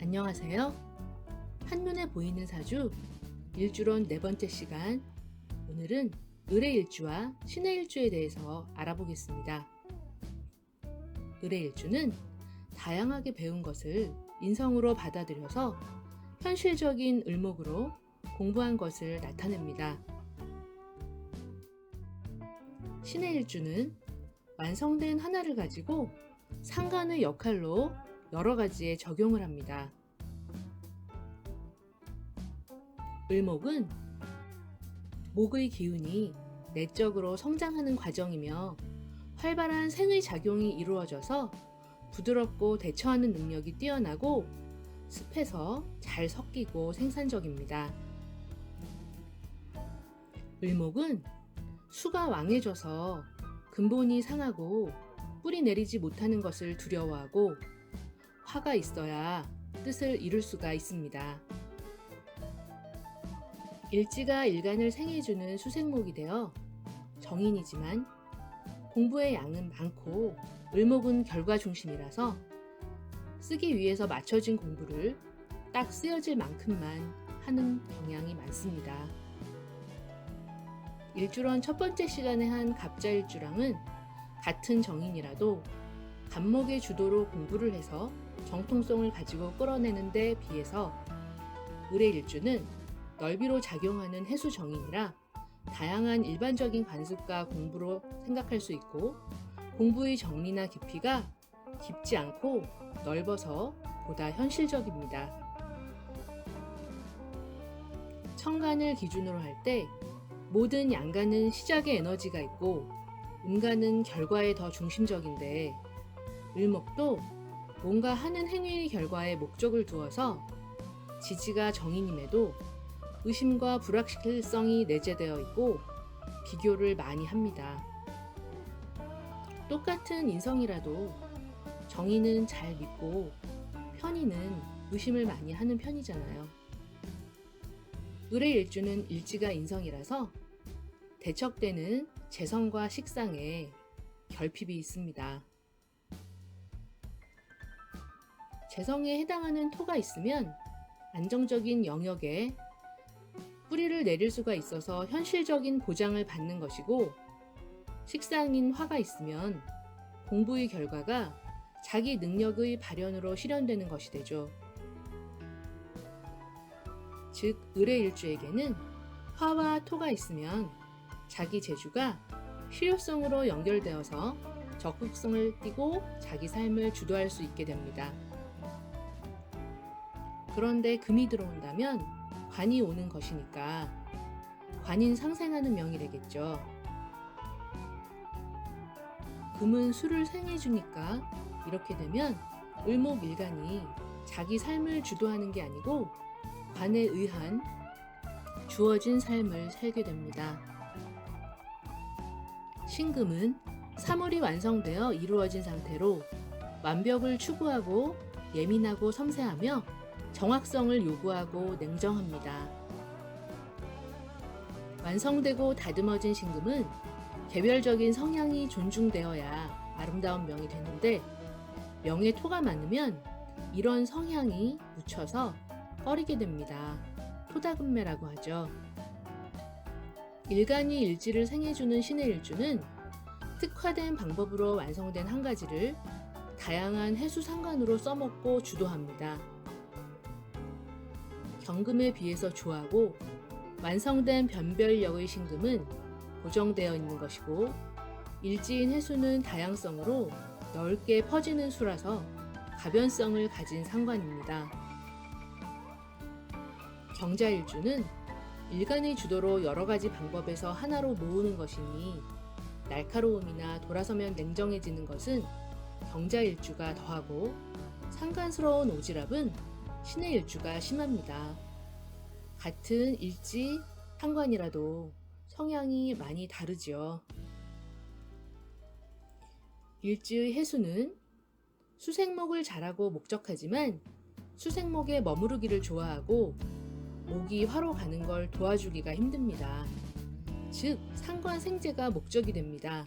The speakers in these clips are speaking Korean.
안녕하세요. 한눈에 보이는 사주 일주론 네 번째 시간. 오늘은 을의 일주와 신의 일주에 대해서 알아보겠습니다. 을의 일주는 다양하게 배운 것을 인성으로 받아들여서 현실적인 을목으로 공부한 것을 나타냅니다. 신의 일주는 완성된 하나를 가지고 상관의 역할로 여러 가지에 적용을 합니다. 을목은 목의 기운이 내적으로 성장하는 과정이며 활발한 생의 작용이 이루어져서 부드럽고 대처하는 능력이 뛰어나고 습해서 잘 섞이고 생산적입니다. 을목은 수가 왕해져서 근본이 상하고 뿌리 내리지 못하는 것을 두려워하고 화가 있어야 뜻을 이룰 수가 있습니다. 일지가 일간을 생해주는 수생목이 되어 정인이지만 공부의 양은 많고 을목은 결과 중심이라서 쓰기 위해서 맞춰진 공부를 딱 쓰여질 만큼만 하는 경향이 많습니다. 일주론 첫 번째 시간에 한 갑자일주랑은 같은 정인이라도 간목의 주도로 공부를 해서 정통성을 가지고 끌어내는 데 비해서 을의 일주는 넓이로 작용하는 해수 정인이라 다양한 일반적인 관습과 공부로 생각할 수 있고 공부의 정리나 깊이가 깊지 않고 넓어서 보다 현실적입니다. 천간을 기준으로 할 때 모든 양간은 시작의 에너지가 있고 음간은 결과에 더 중심적인데 을목도 뭔가 하는 행위의 결과에 목적을 두어서 지지가 정인임에도 의심과 불확실성이 내재되어 있고 비교를 많이 합니다. 똑같은 인성이라도 정인은 잘 믿고 편인은 의심을 많이 하는 편이잖아요. 을의 일주는 일지가 인성이라서 대척되는 재성과 식상에 결핍이 있습니다. 재성에 해당하는 토가 있으면 안정적인 영역에 뿌리를 내릴 수가 있어서 현실적인 보장을 받는 것이고 식상인 화가 있으면 공부의 결과가 자기 능력의 발현으로 실현되는 것이 되죠. 즉 을의 일주에게는 화와 토가 있으면 자기 재주가 실효성으로 연결되어서 적극성을 띠고 자기 삶을 주도할 수 있게 됩니다. 그런데 금이 들어온다면 관이 오는 것이니까 관인 상생하는 명이 되겠죠. 금은 수를 생해주니까 이렇게 되면 을목일간이 자기 삶을 주도하는 게 아니고 관에 의한 주어진 삶을 살게 됩니다. 신금은 사물이 완성되어 이루어진 상태로 완벽을 추구하고 예민하고 섬세하며 정확성을 요구하고 냉정합니다. 완성되고 다듬어진 신금은 개별적인 성향이 존중되어야 아름다운 명이 되는데 명에 토가 많으면 이런 성향이 묻혀서 꺼리게 됩니다. 토다금매라고 하죠. 일간이 일지를 생해주는 신의 일주는 특화된 방법으로 완성된 한 가지를 다양한 해수 상관으로 써먹고 주도합니다. 경금에 비해서 조하고 완성된 변별력의 신금은 고정되어 있는 것이고 일지인 해수는 다양성으로 넓게 퍼지는 수라서 가변성을 가진 상관입니다. 경자일주는 일간의 주도로 여러 가지 방법에서 하나로 모으는 것이니 날카로움이나 돌아서면 냉정해지는 것은 경자일주가 더하고 상간스러운 오지랖은 신의 일주가 심합니다. 같은 일지, 상관이라도 성향이 많이 다르지요. 일지의 해수는 수생목을 잘하고 목적하지만 수생목에 머무르기를 좋아하고 목이 화로 가는 걸 도와주기가 힘듭니다. 즉, 상관 생재가 목적이 됩니다.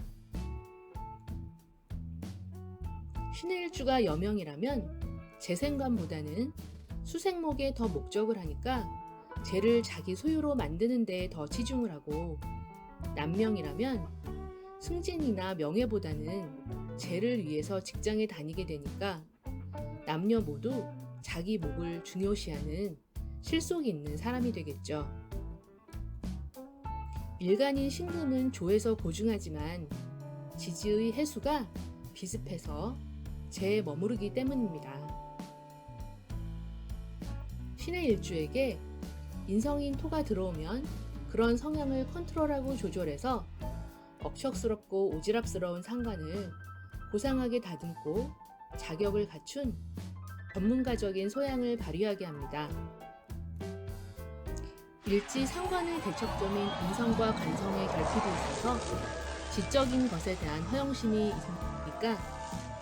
신의 일주가 여명이라면 재생관보다는 수생목에 더 목적을 하니까 재를 자기 소유로 만드는 데에 더 치중을 하고, 남명이라면 승진이나 명예보다는 재를 위해서 직장에 다니게 되니까 남녀 모두 자기 목을 중요시하는 실속이 있는 사람이 되겠죠. 일간인 신금은 조에서 고중하지만 지지의 해수가 비습해서 재에 머무르기 때문입니다. 신의 일주에게 인성인 토가 들어오면 그런 성향을 컨트롤하고 조절해서 억척스럽고 오지랖스러운 상관을 고상하게 다듬고 자격을 갖춘 전문가적인 소양을 발휘하게 합니다. 일지 상관의 대척점인 인성과 관성의 결핍이 있어서 지적인 것에 대한 허영심이 있으니까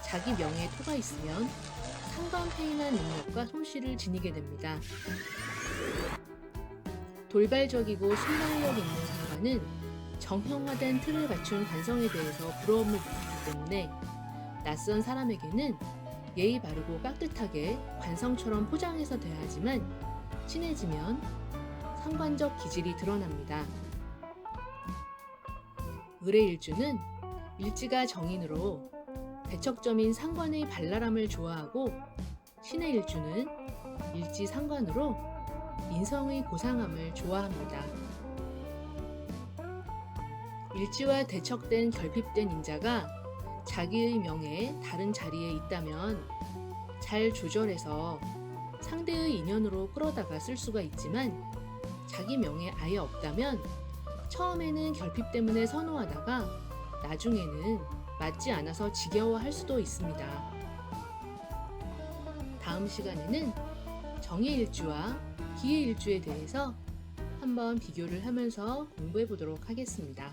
자기 명예에 토가 있으면 상관 페인한 능력과 솜씨를 지니게 됩니다. 돌발적이고 순발력 있는 상관은 정형화된 틀을 갖춘 관성에 대해서 부러움을 느끼기 때문에 낯선 사람에게는 예의 바르고 깍듯하게 관성처럼 포장해서 대해야 하지만 친해지면 상관적 기질이 드러납니다. 을의 일주는 일지가 정인으로 대척점인 상관의 발랄함을 좋아하고, 신의 일주는 일지 상관으로 인성의 고상함을 좋아합니다. 일지와 대척된 결핍된 인자가 자기의 명예에 다른 자리에 있다면 잘 조절해서 상대의 인연으로 끌어다가 쓸 수가 있지만, 자기 명예에 아예 없다면 처음에는 결핍 때문에 선호하다가 나중에는 맞지 않아서 지겨워할 수도 있습니다. 다음 시간에는 정의일주와 기의일주에 대해서 한번 비교를 하면서 공부해 보도록 하겠습니다.